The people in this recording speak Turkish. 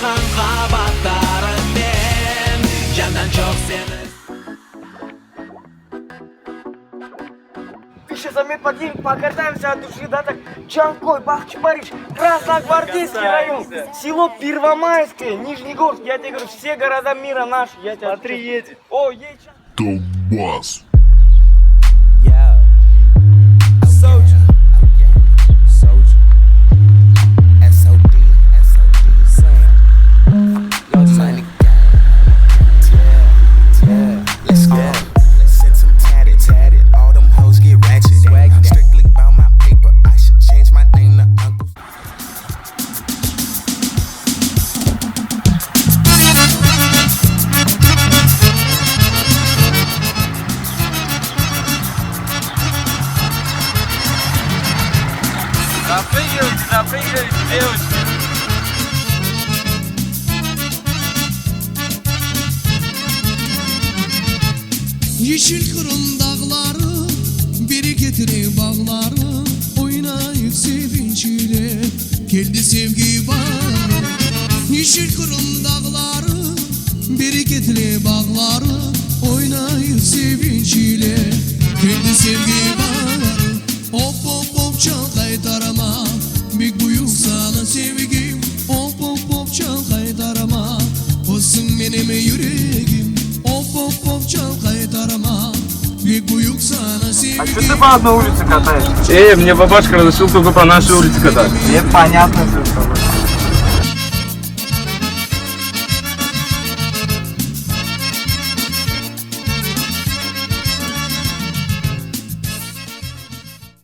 Kalkan kabatlarım ben, candan çok seni. Ты сейчас за мной подъедем, покатаемся от души, да, так, Джанкой, Бахчисарай, Красногвардейский район, село Первомайское, Нижнегорск, я тебе говорю, все города мира наши, я тебя... Смотри, едет. О, едет. Донбасс. Запрыгивайте, девочки. Yeşil kırın dağları, bereketli bağları, oynayıp sevinçle geldi sevgi bağları. Yeşil kırın dağları, bereketli bağları, oynayıp sevinçle geldi sevgi bağları. Hop hop hop çal kaytarama, bir büyük sana sevgim. Hop hop hop çal kaytarama, olsun benim yüreğim. Hop hop hop çal kaytarama, bir büyük sana sevgim. А что ты по одной улице катаешься? Мне бабашка разрешил только по нашей улице кататься. Мне понятно, что